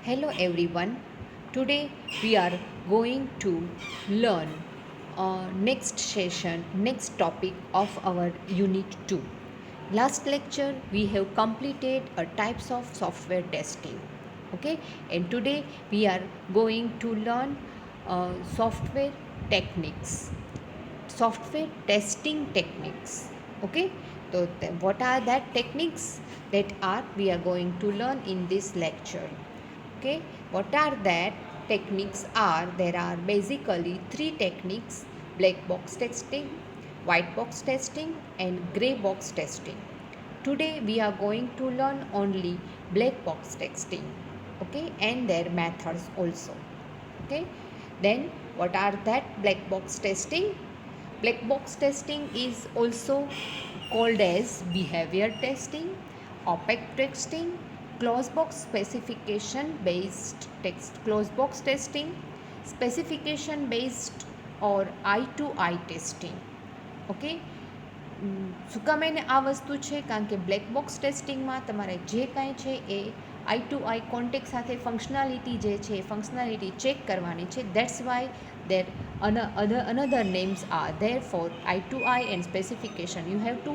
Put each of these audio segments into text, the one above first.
Hello everyone. Today we are going to learn next topic of our unit 2. Last lecture we have completed a types of software testing. Okay, and today we are going to learn software techniques, software testing techniques. Okay, so what are that techniques that are we are going to learn in this lecture? Okay, what are that techniques are? There are basically three techniques: black box testing, white box testing, and gray box testing. Today we are going to learn only black box testing, okay, and their methods also. Okay, then what are that black box testing? Black box testing is also called as behavior testing, opaque testing, close box specification based text, close box testing, specification based, or eye to eye testing. Okay, શું કામ એને આ વસ્તુ છે? કારણ કે black box ટેસ્ટિંગમાં તમારે જે કાંઈ છે એ આઈ ટુ આઈ કોન્ટેક્ટ સાથે ફંક્શનાલિટી જે છે એ ફંક્શનાલિટી ચેક કરવાની છે. That's Y there another names are there for eye to eye and specification. You have to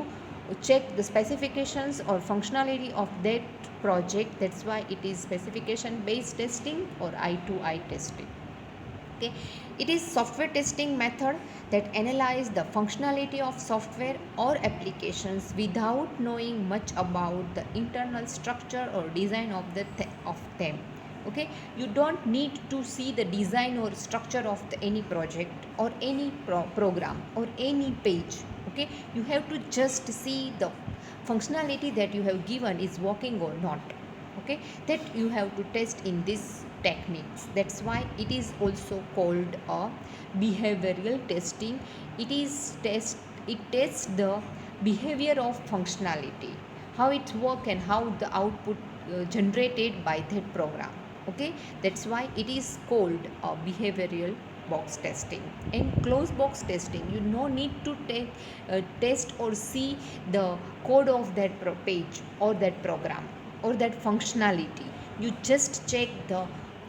check the specifications or functionality of that project. That's why it is specification based testing or eye to eye testing. Okay, it is software testing method that analyze the functionality of software or applications without knowing much about the internal structure or design of them. Okay, you don't need to see the design or structure of any project or any program or any page. Okay, you have to just see the functionality that you have given is working or not. Okay, that you have to test in these techniques. That's why it is also called a behavioral testing. It tests the behavior of functionality, how it work and how the output generated by that program. Okay, that's why it is called a behavioral box testing. And closed box testing, you no need to test or see the code of that page or that program or that functionality. You just check the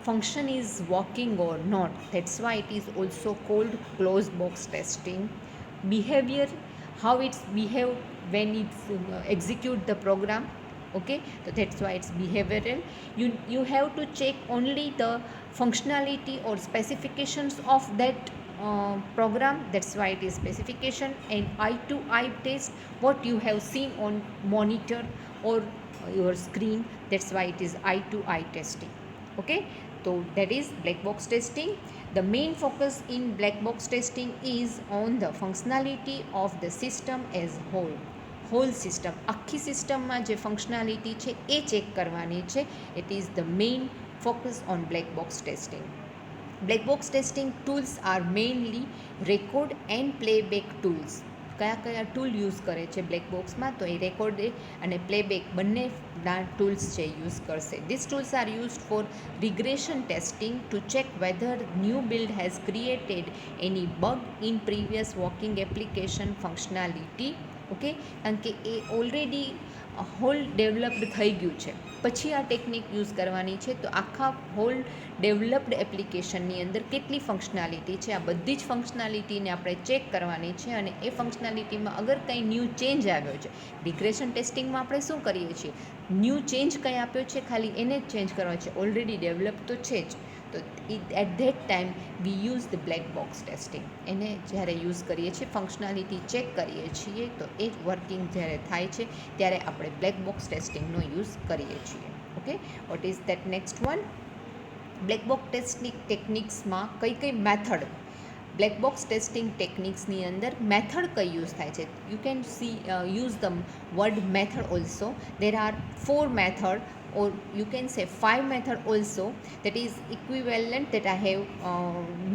function is working or not. That's why it is also called closed box testing. Behavior, how it's behave when it's execute the program. Okay, so that's why it's behavioral. You have to check only the functionality or specifications of that program. That's why it is specification. And eye to eye test, what you have seen on monitor or your screen. That's why it is eye to eye testing. Okay, so that is black box testing. The main focus in black box testing is on the functionality of the system as whole system. આખી સિસ્ટમમાં જે functionality છે એ check કરવાની છે. It is the main focus on black box testing. Black box testing tools are mainly record and playback tools. કયા tool use કરે છે black બોક્સમાં? તો એ રેકોર્ડ અને પ્લેબેક બંનેના ટૂલ્સ છે યુઝ કરશે. This tools are used for regression testing to check whether new build has created any bug in previous working application functionality. Okay, કારણ કે એ ઓલરેડી હોલ ડેવલપ્ડ થઈ ગયું છે, પછી આ ટેકનિક યુઝ કરવાની છે. તો આખા હોલ ડેવલપ્ડ એપ્લિકેશનની અંદર કેટલી ફંક્શનાલિટી છે, આ બધી જ ફંક્શનાલિટીને આપણે ચેક કરવાની છે. અને એ ફંક્શનાલિટીમાં અગર કંઈ ન્યૂ ચેન્જ આવ્યો છે, રિગ્રેશન ટેસ્ટિંગમાં આપણે શું કરીએ છીએ? ન્યૂ ચેન્જ કંઈ આપ્યો છે, ખાલી એને જ ચેન્જ કરવા છે, ઓલરેડી ડેવલપ તો છે જ. તો at that time we use the black box testing. એને જ્યારે યુઝ કરીએ છીએ, ફંક્શનાલિટી ચેક કરીએ છીએ, તો એ વર્કિંગ જ્યારે થાય છે ત્યારે આપણે બ્લેક બોક્સ ટેસ્ટિંગનો યુઝ કરીએ છીએ. Okay, what is that next one? Black box testing ટેકનિક્સમાં કઈ મેથડ, બ્લેક બોક્સ ટેસ્ટિંગ ટેકનિક્સની અંદર મેથડ કઈ યુઝ થાય છે? You can see use the word method also. There are 4 method, or you can say 5 method also, that is equivalent, that I have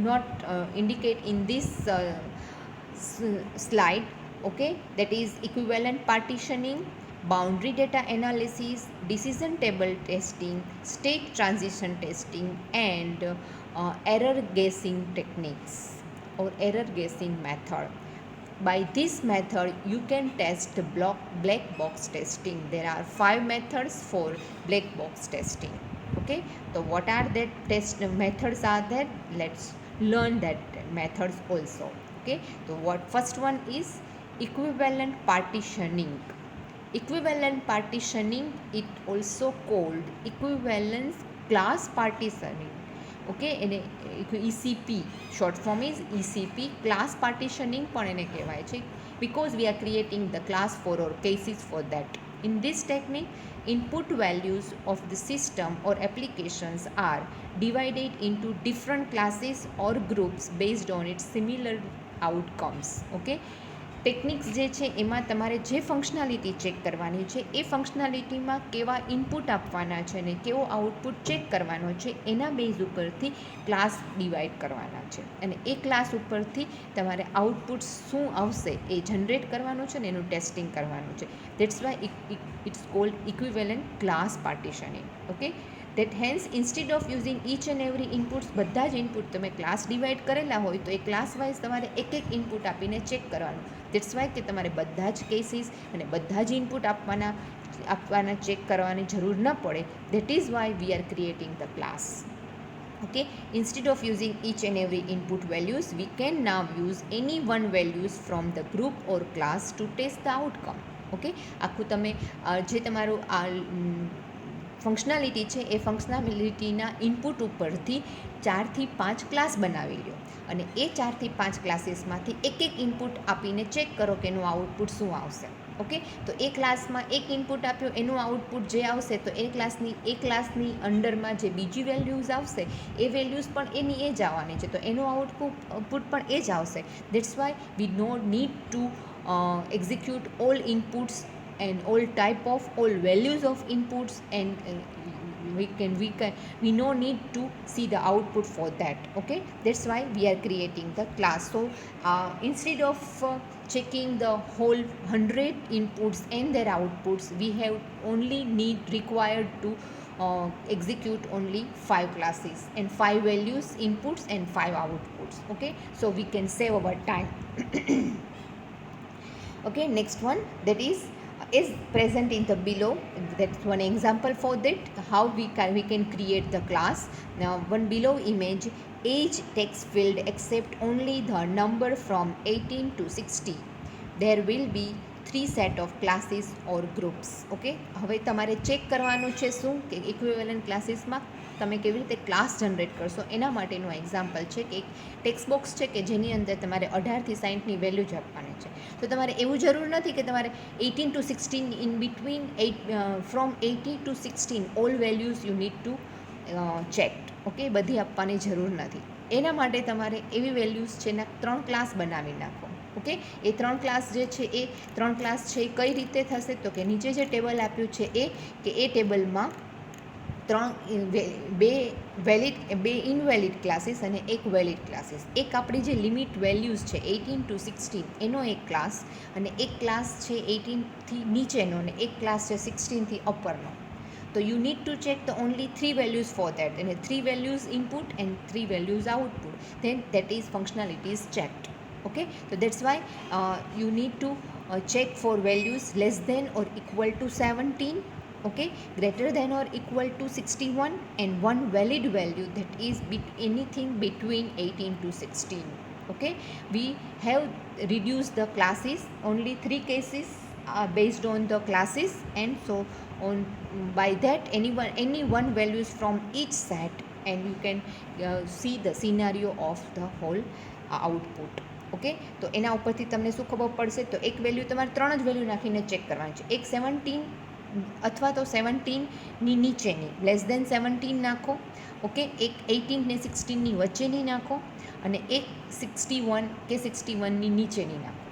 not indicate in this slide. Okay, that is equivalent partitioning, boundary data analysis, decision table testing, state transition testing, and error guessing techniques or error guessing method. By this method you can test black box testing. There are 5 methods for black box testing. Okay, so what are the test methods are there? Let's learn that methods also. Okay, so what first one is equivalent partitioning. Equivalent partitioning, it also called equivalence class partitioning. Okay, એને ECP, short form is ECP, class partitioning પણ એને કહેવાય છે, because we are creating the class for or cases for that. In this technique, input values of the system or applications are divided into different classes or groups based on its similar outcomes. Okay, techniques જે છે એમાં તમારે જે functionality check કરવાની છે એ ફંક્શનાલિટીમાં કેવા input આપવાના છે ને કેવો આઉટપુટ ચેક કરવાનો છે એના બેઝ ઉપરથી ક્લાસ ડિવાઈડ કરવાના છે, અને એ ક્લાસ ઉપરથી તમારે આઉટપુટ શું આવશે એ જનરેટ કરવાનું છે ને એનું ટેસ્ટિંગ કરવાનું છે. That's why it's called equivalent class partitioning. Okay, that hence instead of using each and every inputs, બધા જ ઇનપુટ તમે ક્લાસ ડિવાઈડ કરેલા હોય તો એ ક્લાસ વાઇઝ તમારે એક એક ઇનપુટ આપીને ચેક કરવાનું. દેટ્સ વાય કે તમારે બધા જ કેસીસ અને બધા જ ઇનપુટ આપવાના ચેક કરવાની જરૂર ન પડે. That is why we are creating the class. Okay, instead of using each and every input values, we can now use any one values from the group or class to test the outcome. Okay, આખું તમે જે તમારું આ functionality છે એ ફંક્શનાલિટીના input ઉપરથી 4 થી 5 class બનાવી લો, અને એ 4 થી 5 ક્લાસીસમાંથી એક એક ઇનપુટ આપીને ચેક કરો કે એનું આઉટપુટ શું આવશે. ઓકે, તો એ ક્લાસમાં એક ઇનપુટ આપ્યો, એનું આઉટપુટ જે આવશે તો એ ક્લાસની અંડરમાં જે બીજી વેલ્યુઝ આવશે એ વેલ્યુઝ પણ એની એ જ આવવાની છે, તો એનું આઉટપુટ પણ એ જ આવશે. That's why we no need to execute all inputs and all type of all values of inputs, and we no need to see the output for that. Okay, that's why we are creating the class. So instead of checking the whole 100 inputs and their outputs, we have only required to execute only 5 classes and 5 values inputs and 5 outputs. Okay, so we can save our time. Okay, next one, that is present in the below. That's one example for that how we can create the class. Now one below image, age text field accept only the number from 18 to 60. There will be 3 set of classes or groups. Okay, હવે તમારે check કરવાનું છે શું કે equivalent ક્લાસીસમાં તમે કેવી રીતે ક્લાસ જનરેટ કરશો એના માટેનું એક્ઝામ્પલ છે કે એક ટેક્સ્ટ બોક્સ છે કે જેની અંદર તમારે 18 થી 60ની વેલ્યુ જ આપવાની છે. તો તમારે એવું જરૂર નથી કે તમારે 18 to 16 in between from 80 to 16 all values you need to check. Okay, બધી આપવાની જરૂર નથી. એના માટે તમારે એવી વેલ્યુઝ છે એના 3 ક્લાસ બનાવી નાખો. ઓકે, એ 3 ક્લાસ જે છે એ 3 ક્લાસ છે એ કઈ રીતે થશે તો કે નીચે જે ટેબલ આપ્યું છે એ ટેબલમાં બે ઇનવેલિડ ક્લાસીસ અને એક વેલિડ ક્લાસીસ. એક આપણી જે લિમિટ વેલ્યુઝ છે 18 to 16 એનો એક ક્લાસ, અને એક ક્લાસ છે 18થી નીચેનો, અને એક ક્લાસ છે 16થી અપરનો. તો you need to check the only 3 values for that, અને 3 values input and 3 values output, then that is functionality is checked. Okay, so that's why you need to check for values less than or equal to 17, okay, greater than or equal to 61, and one valid value that is anything between 18 to 16. Okay, we have reduced the classes, only 3 cases are based on the classes, and so on. By that any one values from each set, and you can see the scenario of the whole output. Okay, તો એના ઉપરથી તમને શું ખબર પડશે તો એક value તમારે 3 જ વેલ્યુ નાખીને ચેક કરવાની છે. એક 17 અથવા તો 17ની નીચેની લેસ દેન 17 નાખો. ઓકે, એક 18 ને 16ની વચ્ચેની નાખો, અને એક 61 કે 61ની નીચેની નાખો.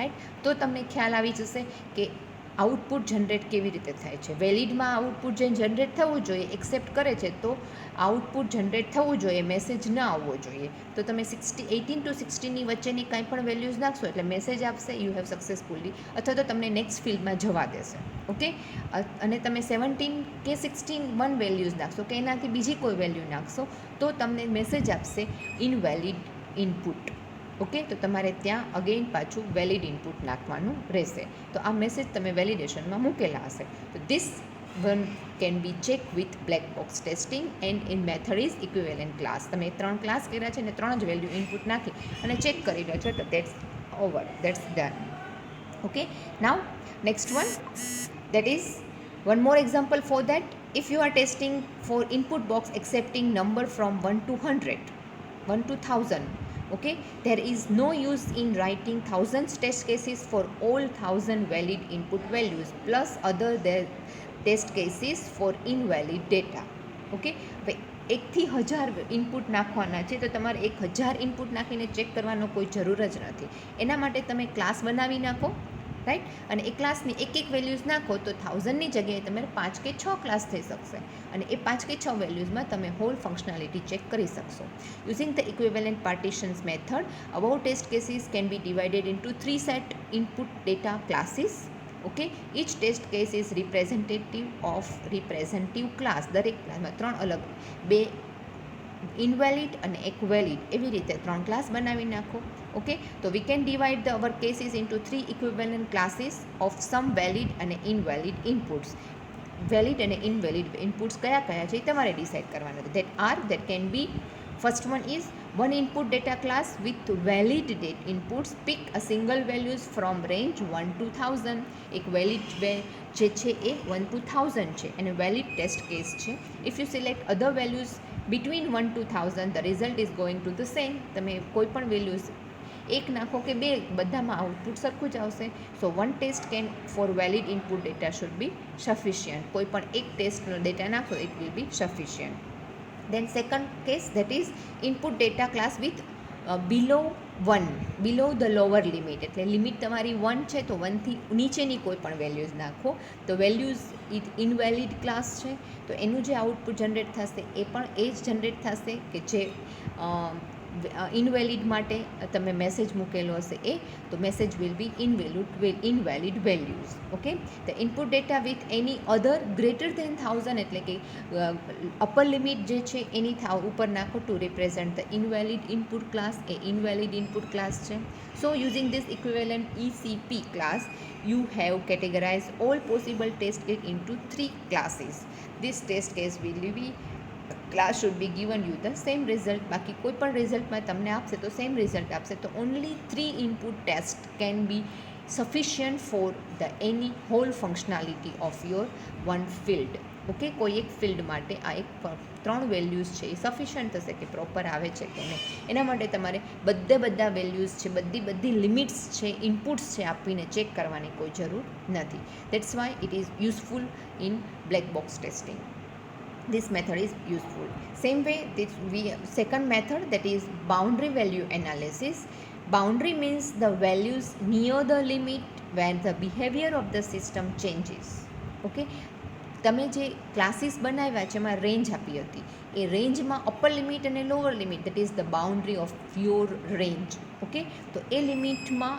રાઈટ, તો તમને ખ્યાલ આવી જશે કે આઉટપુટ જનરેટ કેવી રીતે થાય છે. વેલિડમાં આઉટપુટ જે જનરેટ થવું જોઈએ એક્સેપ્ટ કરે છે તો આઉટપુટ જનરેટ થવું જોઈએ, મેસેજ ના આવવો જોઈએ. તો તમે 18 to 16ની વચ્ચેની કંઈ પણ વેલ્યુઝ નાખશો એટલે મેસેજ આપશે યુ હેવ સક્સેસફુલી, અથવા તો તમને નેક્સ્ટ ફિલ્ડમાં જવા દેશે. ઓકે, અને તમે 17 કે 16 વન વેલ્યુઝ નાખશો કે એનાથી બીજી કોઈ વેલ્યુ નાખશો તો તમને મેસેજ આપશે ઇનવેલિડ ઇનપુટ. ઓકે, તો તમારે ત્યાં અગેઇન પાછું વેલિડ ઇનપુટ નાખવાનું રહેશે. તો આ મેસેજ તમે વેલિડેશનમાં મૂકેલા હશે. તો this one can be checked with black box testing and in method is equivalent class. તમે 3 ક્લાસ કર્યા છે ને 3 જ વેલ્યુ ઇનપુટ નાખી અને ચેક કરી રહ્યા છો તો that's over, that's done. Okay, now next one, that is one more example for that. If you are testing for input box accepting number from 1 to 100, 1 to 1000, okay, there is no use in writing thousands test cases for all 1000 valid input values plus other test cases for invalid data. Okay, હવે 1 થી 1000 input નાખવાના છે તો તમારે 1000 input નાખીને check કરવાનો કોઈ જરૂર જ નથી. એના માટે તમે ક્લાસ બનાવી નાખો, રાઈટ, અને એ ક્લાસની એક વેલ્યુઝ નાખો તો 1000ની જગ્યાએ તમારે 5 કે 6 ક્લાસ થઈ શકશે અને એ 5 કે 6 વેલ્યુઝમાં તમે હોલ ફંક્શનાલિટી ચેક કરી શકશો. Using the equivalent partitions method, about test cases can be divided into 3 set input data classes. Okay, each test case is representative of representative class. દરેક ક્લાસમાં 3 અલગ, 2 ઇનવેલિડ અને એક વેલિડ, એવી રીતે 3 ક્લાસ બનાવી નાખો. ઓકે, તો we can divide the hour cases into 3 equivalent classes of sum valid અને ઇનવેલિડ ઇનપુટ્સ. વેલિડ અને ઇનવેલિડ ઇનપુટ્સ કયા કયા છે એ તમારે ડિસાઇડ કરવાના છે. that can be, first one is one input data class with valid date inputs. Pick a single values from range 1 to 1000. એક valid જે છે એ 1 to 1000 છે અને વેલિડ ટેસ્ટ કેસ છે. If you select other values between 1 to 1000, the result is going to the same. તમે કોઈ પણ values એક નાખો કે બે, બધામાં આઉટપુટ સરખું જ આવશે. So one test can for valid input data should be sufficient. કોઈ પણ એક ટેસ્ટનો ડેટા નાખો it will be sufficient. Then second case, that is input data class with below 1, below the lower limit. એટલે limit તમારી 1 છે તો 1 થી નીચેની કોઈ પણ વેલ્યુઝ નાખો તો વેલ્યુઝ ઇનવેલિડ ક્લાસ છે તો એનું જે આઉટપુટ જનરેટ થશે એ પણ એ જ જનરેટ થશે કે જે ઇનવેલિડ માટે તમે મેસેજ મૂકેલો હશે એ, તો message will be invalid values. Okay, the input data with any other greater than 1000, એટલે કે અપર લિમિટ જે છે એની ઉપર નાખો to represent the invalid input class, એ ઇનવેલિડ ઇનપુટ ક્લાસ છે. So using this equivalent ECP class, you have categorized all possible test case into 3 classes. This test case will be class should be given you the same result. બાકી કોઈ પણ રિઝલ્ટમાં તમને આપશે તો same result આપશે. તો only 3 input test can be sufficient for the any whole functionality of your one field. Okay, કોઈ એક ફિલ્ડ માટે આ એક 3 વેલ્યુઝ છે એ સફિશિયન્ટ થશે કે પ્રોપર આવે છે કે નહીં. એના માટે તમારે બધા વેલ્યુઝ છે, બધી લિમિટ્સ છે, ઇનપુટ્સ છે આપીને ચેક કરવાની કોઈ જરૂર નથી. That's why it is useful in black box testing. This method is useful. Same way, second method, that is boundary value analysis. Boundary means the values near the limit where the behavior of the system changes. Okay, તમે જે classes બનાવ્યા છે એમાં range આપી હતી, એ રેન્જમાં upper limit અને lower limit, that is the boundary of your range. Okay, તો એ લિમિટમાં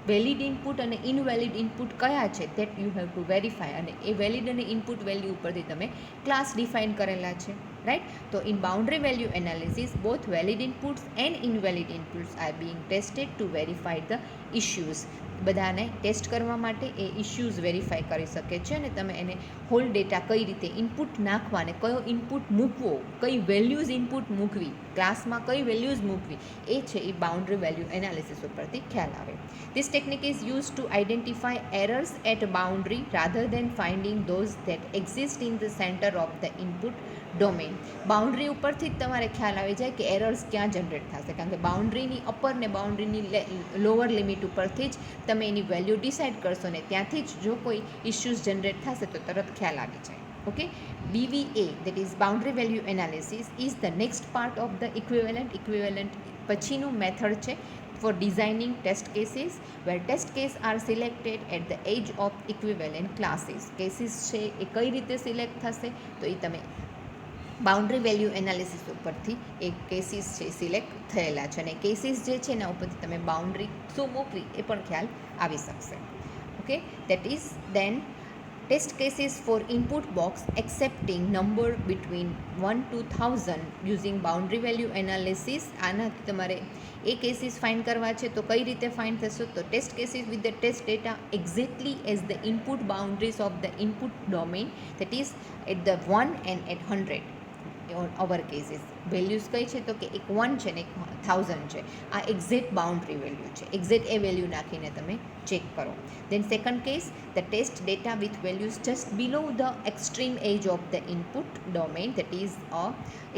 વેલિડ ઇનપુટ અને ઇનવેલિડ ઇનપુટ કયા છે that you have to verify, અને એ વેલિડ અને ઇનપુટ વેલ્યુ ઉપરથી તમે ક્લાસ ડિફાઇન કરેલા છે, રાઈટ. તો in boundary value analysis both valid inputs and invalid inputs are being tested to verify the issues. બધાને ટેસ્ટ કરવા માટે એ ઇશ્યુઝ વેરીફાઈ કરી શકે છે અને તમે એને હોલ ડેટા કઈ રીતે ઇનપુટ નાખવા અને કયો ઇનપુટ મૂકવો, કઈ વેલ્યુઝ ઇનપુટ મૂકવી, ક્લાસમાં કઈ વેલ્યુઝ મૂકવી, એ છે એ બાઉન્ડ્રી વેલ્યુ એનાલિસિસ ઉપરથી ખ્યાલ આવે. This technique is used to identify errors at boundary rather than finding those that exist in the center of the input domain. Boundary ઉપરથી જ તમારે ખ્યાલ આવી જાય કે એરર્સ ક્યાં જનરેટ થશે, કારણ કે બાઉન્ડ્રીની અપર ને બાઉન્ડ્રીની લોઅર લિમિટ ઉપરથી જ તમે એની વેલ્યુ ડિસાઇડ કરશો ને ત્યાંથી જ જો કોઈ ઇશ્યુઝ જનરેટ થશે તો તરત ખ્યાલ આવી જાય. Okay, BVA, that is boundary value analysis, is the next part of the equivalent પછીનું મેથડ છે for designing test cases, where test case are selected at the edge of equivalent classes. cases છે એ કઈ રીતે select થશે તો એ તમે boundary value analysis ઉપરથી એ cases છે સિલેક્ટ થયેલા છે અને કેસીસ જે છે એના ઉપરથી તમે બાઉન્ડ્રી શું મૂકવી એ પણ ખ્યાલ આવી શકશે. Okay, that is then test cases for input box accepting number between 1 to 1000 using boundary value analysis. આનાથી તમારે એ કેસીસ ફાઇન્ડ કરવા છે. તો કઈ રીતે ફાઇન્ડ થશે? તો test cases with the test data exactly as the input boundaries of the input domain, that is at the 1 and at 100 our cases. Values કઈ છે? તો કે એક 1 છે ને એક 1000 છે. આ એક્ઝેક્ટ બાઉન્ડ્રી વેલ્યુ છે. એક્ઝેક્ટ એ વેલ્યુ નાખીને તમે ચેક કરો. Then second case, the test data with values just below the extreme edge of the input domain, that is a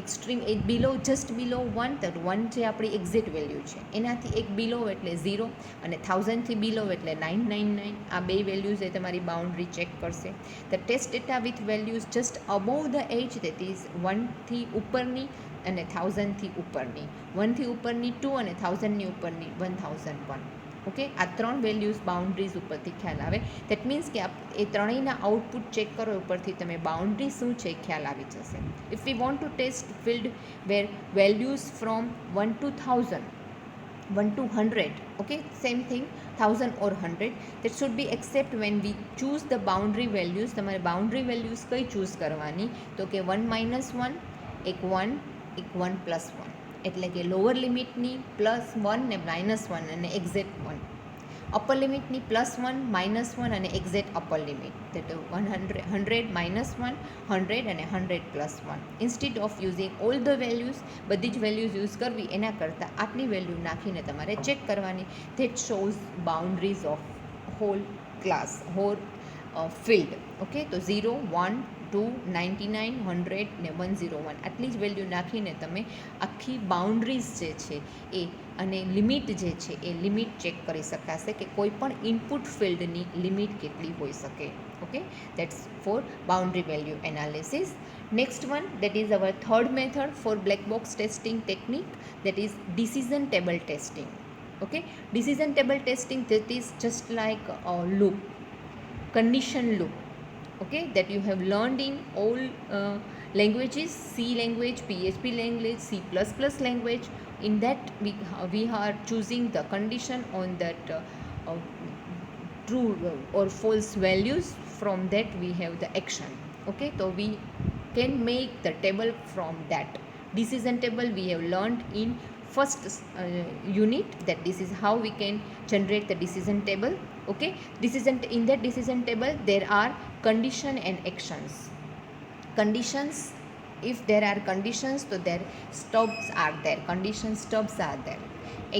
extreme edge below just below 1. તો 1 જે આપણી exact value છે, એનાથી એક બિલો એટલે 0 અને 1000થી બિલો એટલે 999. આ બે વેલ્યુઝ એ તમારી બાઉન્ડ્રી ચેક કરશે. The test data with values just above the edge, that is 1થી ઉપરની અને 1000થી ઉપરની, 1થી ઉપરની 2 અને 1000ની ઉપરની 1001. ઓકે, આ ત્રણ વેલ્યુઝ બાઉન્ડ્રીઝ ઉપરથી ખ્યાલ આવે. દેટ મીન્સ કે એ ત્રણેયના આઉટપુટ ચેક કરો ઉપરથી તમે બાઉન્ડ્રી શું છે ખ્યાલ આવી જશે. If we want to test field where values from 1 to 1000, 1 to 100, okay, same thing, 1000 or 100, that should be except when we choose the boundary values. તમારે બાઉન્ડ્રી વેલ્યુઝ કઈ ચૂઝ કરવાની? તો કે 1 - 1, એક 1, એક 1 + 1, એટલે કે લોઅર લિમિટની +1 ને -1 અને એક્ઝેક્ટ 1, અપર લિમિટની +1, -1 અને એક્ઝેક્ટ અપર લિમિટ, that 100 -1, 100 અને 100 + 1. Instead of using all the values, બધી જ વેલ્યુઝ યુઝ કરવી એના કરતાં આટલી વેલ્યુ નાખીને તમારે ચેક કરવાની. That shows boundaries of whole class, whole field. Okay, તો 0, 1, 2, 99, 100 ને 101 આટલી જ વેલ્યુ નાખીને તમે આખી બાઉન્ડ્રીઝ જે છે એ અને લિમિટ જે છે એ લિમિટ ચેક કરી શકાશે કે કોઈ પણ ઇનપુટ ફિલ્ડની લિમિટ કેટલી હોઈ શકે. Okay, that's for boundary value analysis. Next one, that is our third method for black box testing technique, that is decision table testing. Okay, decision table testing, that is just like a loop, condition loop, okay, that you have learned in all languages, C language, PHP language, C++ language. In that we are choosing the condition on that true or false values. From that we have the action. Okay, so we can make the table from that. Decision table we have learned in first unit, that this is how we can generate the decision table. Okay, in that decision table there are condition and actions. Conditions, if there are conditions, so there stubs are there, condition stubs are there.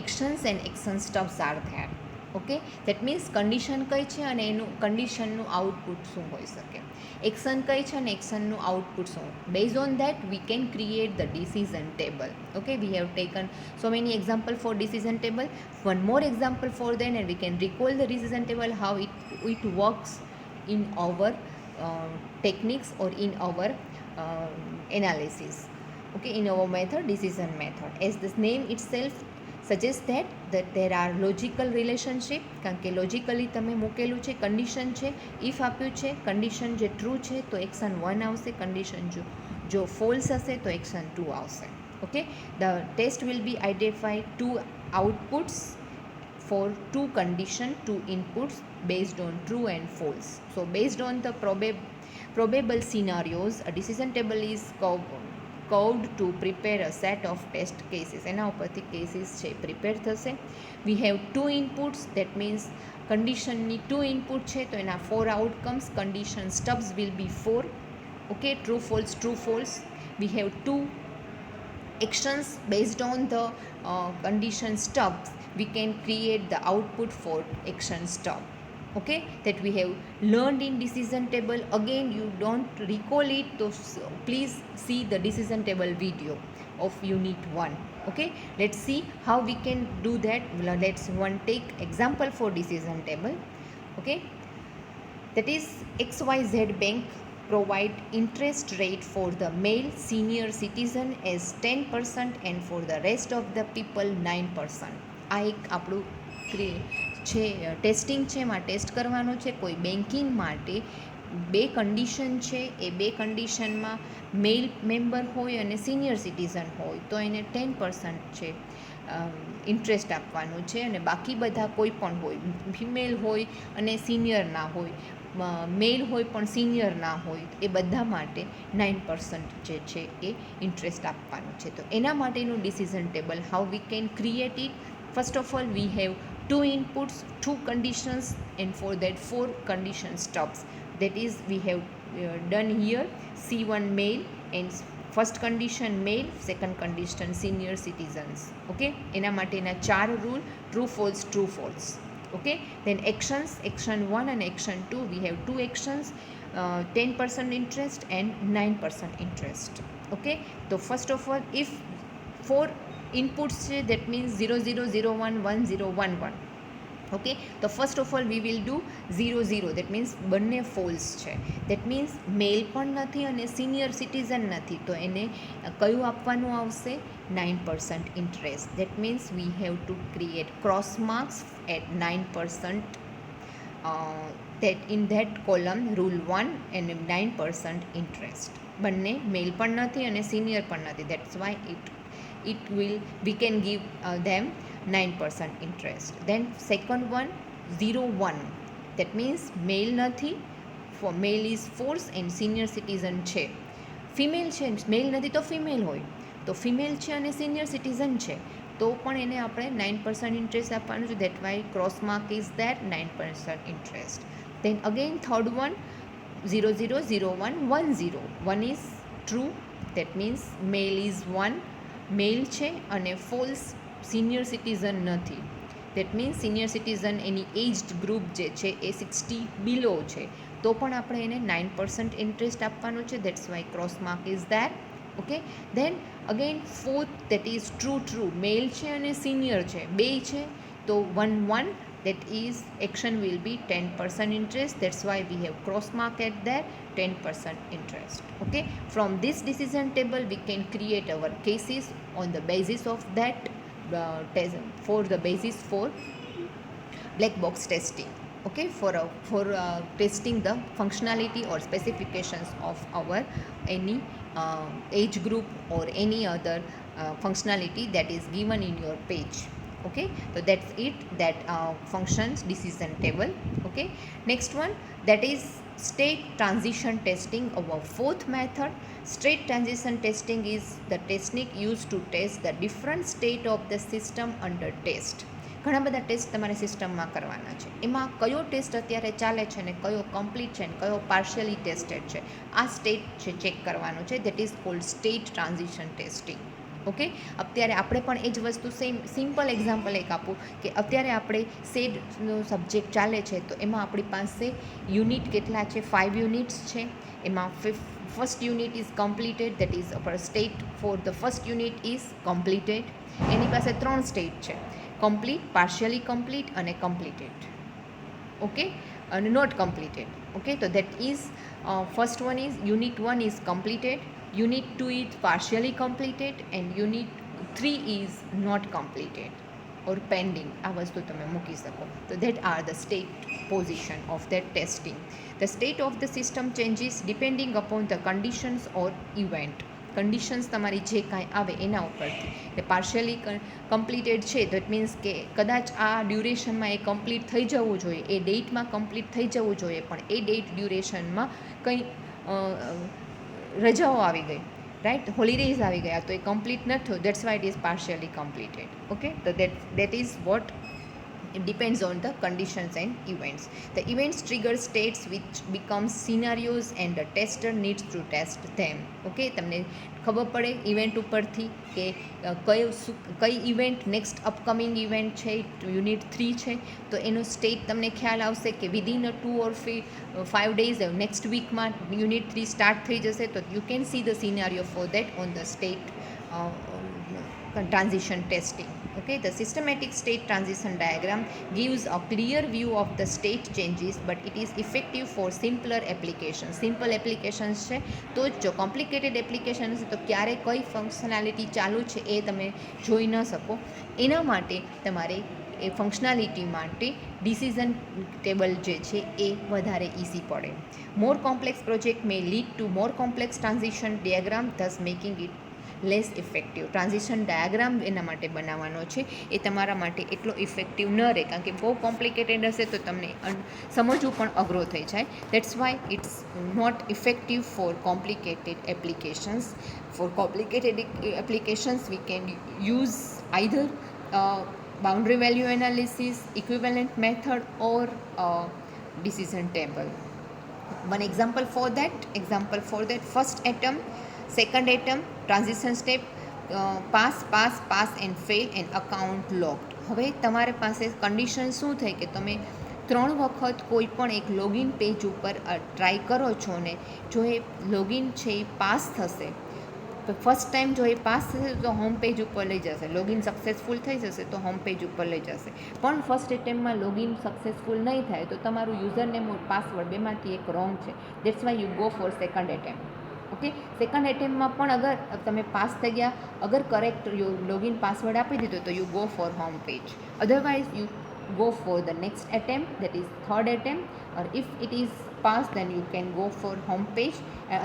Actions and action stubs are there. Okay, that means condition કઈ છે અને એનું કન્ડિશનનું output શું હોઈ શકે, action કઈ છે અને એક્શનનું આઉટપુટ શું. Base on that we can create the decision table. Okay, we have taken so many example for decision table. One more example for then, and we can recall the decision table how it works in our techniques or in our analysis. Okay, in our method, decision method, as the name itself suggest that there are logical relationship, કારણ કે logically તમે મૂકેલું છે. Condition છે, if આપ્યું છે, condition જે true છે તો એક્શન 1 આવશે, કન્ડિશન જો ફોલ્સ હશે તો એક્શન 2 આવશે. Okay, the test will be identify 2 outputs for 2 condition, 2 inputs based on true and false. So based on the probable scenarios, a decision table is curved to prepare a set of test cases. એના ઉપરથી cases છે prepare થશે. We have 2 inputs, that means કન્ડિશનની 2 input છે તો એના 4 outcomes. Condition stubs will be 4. Okay, true false. We have 2 actions. Based on the condition stubs we can create the output for action stub. Okay, that we have learned in decision table. Again, you don't recall it, so please see the decision table video of unit 1. Okay, let's see how we can do that. Let's one take example for decision table. Okay, that is XYZ bank provide interest rate for the male senior citizen as 10% and for the rest of the people 9%. આ એક આપણું છે testing છે, એમાં test કરવાનું છે કોઈ banking માટે. 2 કન્ડિશન છે, એ 2 કન્ડિશનમાં મેલ મેમ્બર હોય અને સિનિયર સિટીઝન હોય તો એને 10% છે ઇન્ટરેસ્ટ આપવાનું છે, અને બાકી બધા કોઈ પણ હોય, ફિમેલ હોય અને સિનિયર ના હોય, મેલ હોય પણ સિનિયર ના હોય એ બધા માટે 9% જે છે એ ઇન્ટરેસ્ટ આપવાનું છે. તો એના માટેનું decision table how we can create it. First of all we have 2 inputs, 2 conditions, and for that 4 condition stubs. That is, we have done here C1 male and first condition male, second condition senior citizens. Okay, એના માટેના 4 rule, true false, true false. Okay, then actions, action 1 and action 2, we have 2 actions, 10% interest and 9% interest. Okay, so first of all, if 4 inputs છે, that means 0 0 0 1 1 0 1 1. Okay, તો first of all we will do 0 0, that means બંને false છે. That means મેલ પણ નથી અને senior citizen નથી, તો એને કયું આપવાનું આવશે? 9% interest. That means we have to create cross marks at 9%. that in that column rule 1 and 9% interest. બંને મેલ પણ નથી અને સિનિયર પણ નથી, that's why it will, we can give them 9% interest. Then second one 0 1, that means male નથી, for male is false and senior citizen છે. Female છે, મેલ નથી તો ફિમેલ હોય, તો ફિમેલ છે અને સિનિયર સિટીઝન છે, તો પણ એને આપણે 9% ઇન્ટરેસ્ટ આપવાનું છે. That why cross mark is that 9% interest. Then again third one 0 0 0 1 1 0, 1 is true, that means male is 1, male છે અને ફોલ્સ સિનિયર સિટીઝન નથી. That means senior citizen any aged group જે છે એ 60 બિલો છે, તો પણ આપણે એને 9% ઇન્ટરેસ્ટ આપવાનું છે. That's why cross mark is that. Okay, then again fourth, that is true true, male છે અને સિનિયર છે, બે છે, તો 1 1, that is action will be 10% interest. That's why we have cross mark at there, 10% interest. Okay, from this decision table we can create our cases on the basis of that for the basis for black box testing. Okay, for testing the functionality or specifications of our any age group or any other functionality that is given in your page. Okay, so that's it, that functions decision table. Okay, next one, that is state transition testing, our fourth method. State transition testing is the technique used to test the different state of the system under test. ઘણા બધા test તમારે સિસ્ટમમાં કરવાના છે, એમાં કયો test અત્યારે ચાલે છે ને કયો કમ્પ્લીટ છે ને કયો પાર્શિયલી ટેસ્ટેડ છે, આ સ્ટેટ છે ચેક કરવાનું છે. That is called state transition testing. Okay, અત્યારે આપણે પણ એ જ વસ્તુ સિમ્પલ એક્ઝામ્પલ એક આપું કે અત્યારે આપણે સેડનો સબ્જેક્ટ ચાલે છે, તો એમાં આપણી પાસે યુનિટ કેટલા છે? 5 યુનિટ્સ છે. એમાં first unit is completed, that is upper state for the first unit is completed. એની પાસે 3 સ્ટેટ છે, કમ્પ્લીટ, પાર્શિયલી કમ્પ્લીટ અને કમ્પ્લીટેડ. ઓકે, અને નોટ કમ્પ્લીટેડ. ઓકે, તો that is first one is unit 1 is completed, unit 2 is partially completed and unit 3 is not completed or pending. આ વસ્તુ તમે મૂકી શકો. તો that are the state position of that testing. The state of the system changes depending upon the conditions or event. Conditions તમારી જે કાંઈ આવે એના ઉપરથી. એટલે પાર્શિયલી કમ્પ્લીટેડ છે, દેટ મીન્સ કે કદાચ આ ડ્યુરેશનમાં એ કમ્પ્લીટ થઈ જવું જોઈએ, એ ડેટમાં કમ્પ્લીટ થઈ જવું જોઈએ, પણ એ ડેટ ડ્યુરેશનમાં કંઈ રજાઓ આવી ગઈ, રાઈટ, હોલિડેઝ આવી ગયા, તો એ કમ્પ્લીટ ન થયું. That's why it is partially completed. Okay, તો that is what it depends on the conditions and events. The events trigger states which become scenarios and the tester needs to test them. Okay, તમને ખબર પડે event ઉપરથી કે કઈ event next upcoming event છે, unit 3 છે, તો એનો સ્ટેટ તમને ખ્યાલ આવશે કે વિધિન 2 or 5 days નેક્સ્ટ વીકમાં યુનિટ 3 સ્ટાર્ટ થઈ જશે. તો you can see the scenario for that on the state transition testing. Okay, the systematic state transition diagram gives a clear view of the state changes, but it is effective for simpler applications. Simple applications છે, તો જો complicated application હશે તો ક્યારે કઈ functionality ચાલુ છે એ તમે જોઈ ન શકો. એના માટે તમારે એ ફંક્શનાલિટી માટે ડિસિઝન ટેબલ જે છે એ વધારે ઇઝી પડે. More complex project may lead to more complex transition diagram, thus making it less effective. Transition diagram એના માટે બનાવવાનો છે, એ તમારા માટે એટલો ઇફેક્ટિવ ન રહે, કારણ કે બહુ કોમ્પ્લિકેટેડ હશે તો તમને સમજવું પણ અઘરો થઈ જાય. That's why it's not effective for complicated applications. For complicated applications we can use either boundary value analysis, equivalent method, or decision table. One example for that, first attempt, second attempt, transition step, pass and fail and account logged. હવે તમારે પાસે condition શું થઈ કે તમે 3 વખત કોઈ પણ એક લોગિન પેજ ઉપર ટ્રાય કરો છો ને જો એ લોગિન છે એ પાસ થશે તો ફર્સ્ટ ટાઈમ જો એ પાસ થશે તો હોમ પેજ ઉપર લઈ જશે, લોગિન સક્સેસફુલ થઈ જશે તો હોમ પેજ ઉપર લઈ જશે. પણ ફર્સ્ટ એટેમ્પમાં લોગિન સક્સેસફુલ નહીં થાય તો તમારું યુઝર નેમ ઓર પાસવર્ડ બેમાંથી એક રોંગ છે. That's why you go for second attempt. Okay, second એટેમ્પમાં પણ અગર તમે પાસ થઈ ગયા, અગર કરેક્ટ લોગિન પાસવર્ડ આપી દીધો તો you go four home page. Otherwise you go for the next attempt, that is third attempt, or if it is passed then you can go for home page,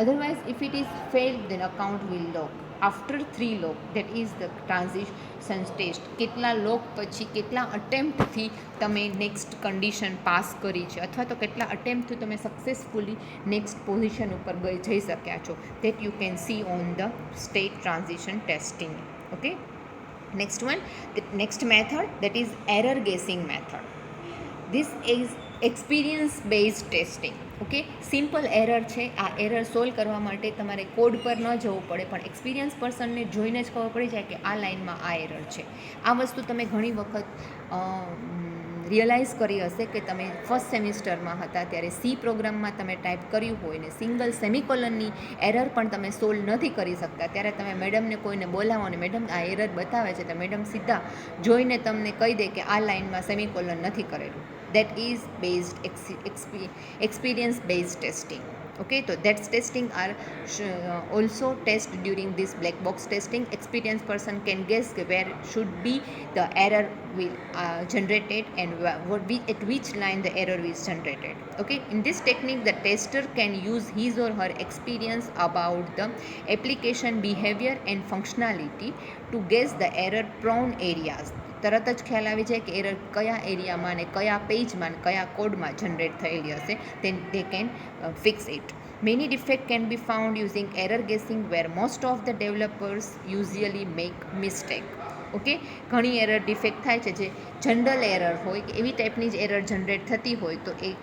otherwise if it is failed then account will log. After 3 log, that is the transition test, કેટલા log પછી કેટલા અટેમ્પ્ટથી તમે next condition pass કરી છે અથવા તો કેટલા અટેમ્પ્ટથી તમે સક્સેસફુલી નેક્સ્ટ પોઝિશન ઉપર જઈ શક્યા છો, that you can see on the state transition testing. Okay, next one, the next method, that is error guessing method. This is experience based testing. Okay, simple error છે. આ error solve કરવા માટે તમારે code પર ન જવું પડે, પણ એક્સપિરિયન્સ પર્સનને જોઈને જ ખબર પડી જાય કે આ લાઇનમાં આ એરર છે. આ વસ્તુ તમે ઘણી વખત રિયલાઇઝ કરી હશે કે તમે ફર્સ્ટ સેમિસ્ટરમાં હતા ત્યારે સી પ્રોગ્રામમાં તમે ટાઈપ કર્યું હોય ને સિંગલ સેમિકોલનની એરર પણ તમે સોલ્વ નથી કરી શકતા, ત્યારે તમે મેડમને કોઈને બોલાવો ને મેડમ આ એરર બતાવે છે તો મેડમ સીધા જોઈને તમને કહી દે કે આ લાઇનમાં સેમિકોલન નથી કરેલું. That is based experience based testing. Okay, so that's testing are also test during this black box testing. Experienced person can guess where should be the error will generated and at which line the error is generated. Okay, in this technique the tester can use his or her experience about the application behavior and functionality to guess the error prone areas. તરત જ ખ્યાલ આવી જાય કે error કયા એરિયામાં ને કયા પેજમાં ને કયા કોડમાં જનરેટ થયેલી હશે, then they can fix it. Many defects can be found using error guessing where most of the developers usually make mistake. Okay, ઘણી એરર ડિફેક્ટ થાય છે જે જનરલ એરર હોય કે એવી ટાઈપની જ એરર જનરેટ થતી હોય તો એ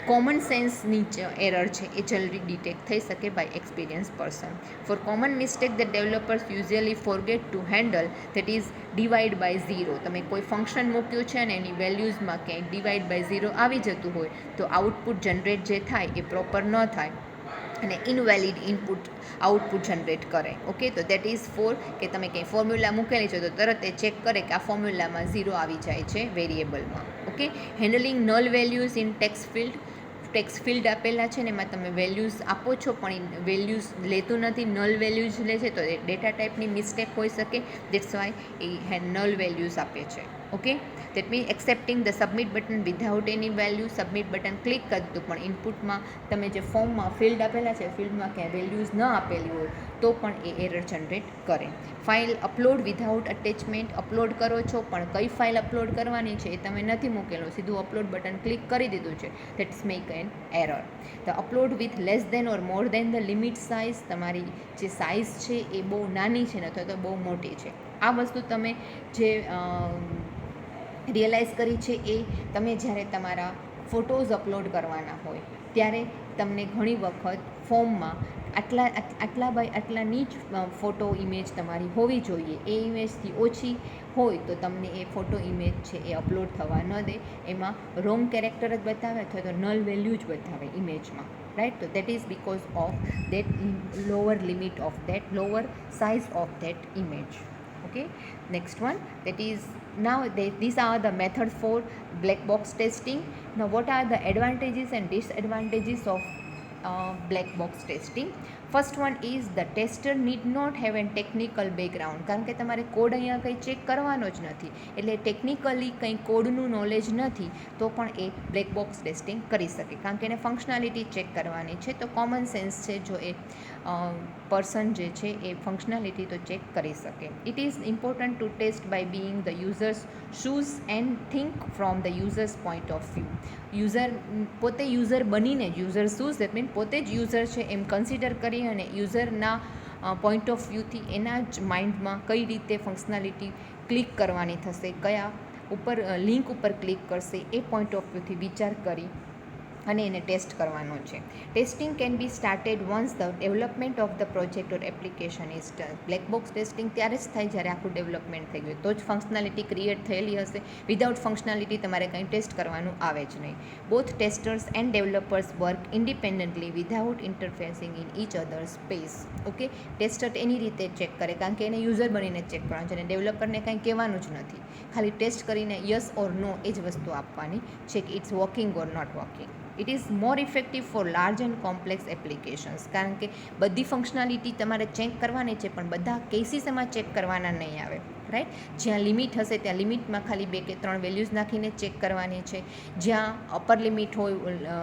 કોમન સેન્સની એરર છે એ જલ્દી ડિટેક્ટ થઈ શકે by experience person. For common mistake the developers usually forget to handle, that is divide by zero. તમે કોઈ ફંક્શન મૂક્યું છે અને એની વેલ્યુઝમાં ક્યાંય ડિવાઈડ બાય ઝીરો આવી જતું હોય તો આઉટપુટ જનરેટ જે થાય એ પ્રોપર ન થાય અને ઇનવેલિડ ઇનપુટ આઉટપુટ જનરેટ કરે. ઓકે, તો દેટ ઇઝ ફોર કે તમે કંઈ ફોર્મ્યુલા મૂકેલી છે તો તરત એ ચેક કરે કે આ ફોર્મ્યુલામાં ઝીરો આવી જાય છે વેરિયેબલમાં. Okay, handling null values in text field આપેલા છે ને એમાં તમે વેલ્યુઝ આપો છો પણ એ વેલ્યુઝ લેતું નથી, નલ વેલ્યુઝ લે છે તો એ ડેટા ટાઈપની મિસ્ટેક હોઈ શકે, that's why A null values આપે છે. Okay, that means accepting the submit button without any value. Submit button click કરી દીધું પણ ઇનપુટમાં તમે જે ફોર્મમાં ફિલ્ડ આપેલા છે ફિલ્ડમાં ક્યાંય વેલ્યુઝ ન આપેલી હોય તો પણ એ એરર જનરેટ કરે. File upload without attachment, upload કરો છો પણ કઈ ફાઇલ અપલોડ કરવાની છે એ તમે નથી મૂકેલું, સીધું અપલોડ બટન ક્લિક કરી દીધું છે, that's make an error. The upload with less than or more than the limit size, તમારી જે સાઇઝ છે એ બહુ નાની છે ને અથવા તો બહુ મોટી છે. આ વસ્તુ તમે જે રિયલાઇઝ કરી છે એ તમે જ્યારે તમારા ફોટોઝ અપલોડ કરવાના હોય ત્યારે તમને ઘણી વખત ફોર્મમાં આટલા બાય આટલાની જ ફોટો ઇમેજ તમારી હોવી જોઈએ, એ ઇમેજથી ઓછી હોય તો તમને એ ફોટો ઇમેજ છે એ અપલોડ થવા ન દે, એમાં રોંગ કેરેક્ટર જ બતાવે અથવા તો નલ વેલ્યુ જ બતાવે ઇમેજમાં, રાઈટ. તો that is because of that lower limit of that lower size of that image. Okay, next one, that is now these are the method for black box testing. Now what are the advantages and disadvantages of black box testing? First one is the tester need not have an technical background, કારણ કે તમારે code અહીંયા કંઈ check કરવાનો જ નથી, એટલે technically કંઈ કોડનું નોલેજ નથી તો પણ એ બ્લેક બોક્સ ટેસ્ટિંગ કરી શકે, કારણ કે એને ફંક્શનાલિટી ચેક કરવાની છે. તો કોમન સેન્સ છે, જો એ પર્સન જે છે એ ફંક્શનાલિટી તો ચેક કરી શકે. It is important to test by being the users shoes and think from the users point of view. User પોતે યુઝર બનીને જ, યુઝર શૂઝ દેટ મીન પોતે જ યુઝર છે એમ કન્સિડર કરી અને યુઝરના પોઈન્ટ ઓફ વ્યૂથી એના જ માઇન્ડમાં કઈ રીતે ફંક્શનાલિટી ક્લિક કરવાની થશે, કયા ઉપર લિંક ઉપર ક્લિક કરશે, એ પોઈન્ટ ઓફ વ્યૂથી વિચાર કરી અને એને ટેસ્ટ કરવાનો છે. Testing can be started once the development of the project or application is done. Black box testing ત્યારે જ થાય જ્યારે આખું ડેવલપમેન્ટ થઈ ગયું, તો જ ફંક્શનાલિટી ક્રિએટ થયેલી હશે. વિધાઉટ ફંક્શનાલિટી તમારે કંઈ ટેસ્ટ કરવાનું આવે જ નહીં. Both testers and developers work independently without interfacing in each other space. Okay, tester એની રીતે ચેક કરે, કારણ કે એને યુઝર બનીને ચેક કરવાનું છે અને ડેવલપરને કાંઈ કહેવાનું જ નથી, ખાલી ટેસ્ટ કરીને યસ ઓર નો એ જ વસ્તુ આપવાની છે કે it's working or not working. It is more effective for large and complex applications, કારણ કે બધી ફંક્શનાલિટી તમારે ચેક કરવાની છે પણ બધા કેસીસ એમાં ચેક કરવાના નહીં આવે, રાઈટ. જ્યાં લિમિટ હશે ત્યાં લિમિટમાં ખાલી 2 કે 3 વેલ્યુઝ નાખીને ચેક કરવાની છે. જ્યાં અપર લિમિટ હોય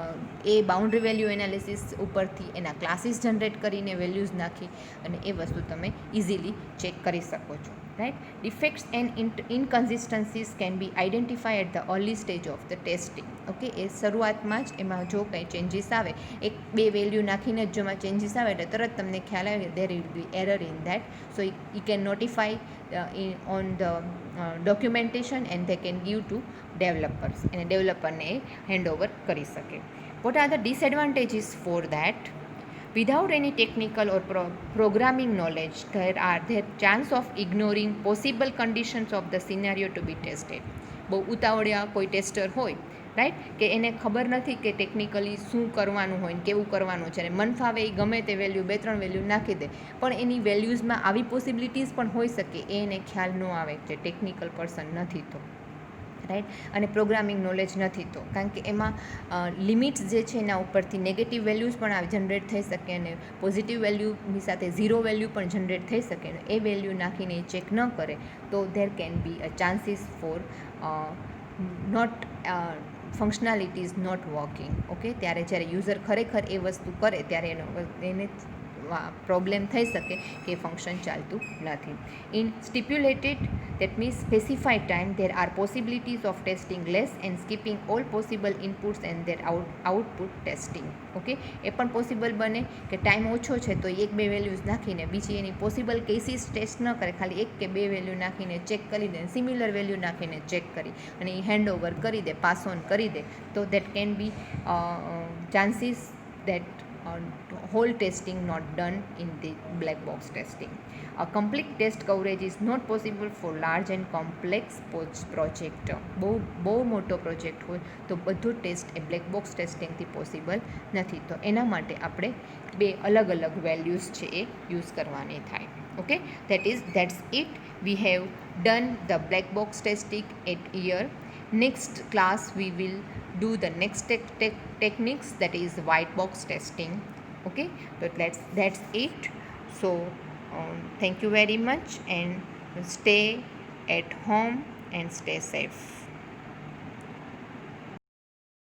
એ બાઉન્ડ્રી વેલ્યુ એનાલિસિસ ઉપરથી એના ક્લાસીસ જનરેટ કરીને વેલ્યુઝ નાખી અને એ વસ્તુ તમે ઇઝીલી ચેક કરી શકો છો, right. Defects and inconsistencies can be identify at the early stage of the testing. Okay, એ શરૂઆતમાં જ એમાં જો કંઈ ચેન્જીસ આવે, 1-2 વેલ્યુ નાખીને જ જોમાં ચેન્જીસ આવે એટલે તરત તમને ખ્યાલ આવે કે there will be error in that. So you can notify on the documentation and they can give to developers, અને ડેવલપરને એ હેન્ડઓવર કરી શકે. What are the disadvantages for that? Without any technical or programming knowledge, there chance of ignoring possible conditions of the scenario to be tested. બહુ ઉતાવળિયા કોઈ tester હોય, right, કે એને ખબર નથી કે ટેકનિકલી શું કરવાનું હોય ને કેવું કરવાનું છે, અને મન ફાવે એ ગમે તે વેલ્યુ 2-3 વેલ્યુ નાખી દે, પણ એની વેલ્યુઝમાં આવી પોસિબિલિટીઝ પણ હોઈ શકે, એ એને ખ્યાલ ન આવે જે ટેકનિકલ પર્સન નથી તો, રાઈટ. અને પ્રોગ્રામિંગ નોલેજ નથી તો, કારણ કે એમાં લિમિટ્સ જે છે એના ઉપરથી નેગેટિવ વેલ્યુઝ પણ જનરેટ થઈ શકે અને પોઝિટિવ વેલ્યુની સાથે 0 વેલ્યુ પણ જનરેટ થઈ શકે, અને એ વેલ્યુ નાખીને એ ચેક ન કરે તો there can be a chances for not functionality is not working. Okay, ત્યારે જ્યારે યુઝર ખરેખર એ વસ્તુ કરે ત્યારે એને પ્રોબ્લેમ થઈ શકે કે ફંક્શન ચાલતું નથી. In stipulated that means specified time there are possibilities of testing less and skipping all possible inputs and their output testing. Okay, એ પણ પોસિબલ બને કે ટાઈમ ઓછો છે તો 1-2 વેલ્યુઝ નાખીને બીજી એની પોસિબલ કેસીસ ટેસ્ટ ન કરે, ખાલી 1 કે 2 વેલ્યુ નાખીને ચેક કરી દે, સિમિલર વેલ્યુ નાખીને ચેક કરી અને એ હેન્ડ ઓવર કરી દે, પાસ ઓન કરી દે, તો that can be chances that whole testing not done in the black box testing. A complete test coverage is not possible for large and complex project. બહુ મોટો project હોય તો બધું test એ black box ટેસ્ટિંગથી possible નથી, તો એના માટે આપણે 2 અલગ અલગ વેલ્યુઝ છે એ યુઝ કરવાની થાય. Okay, that's it. We have done the black box testing at here. Next class we will do the next techniques, that is white box testing. Okay, but that's it. So thank you very much, and stay at home and stay safe.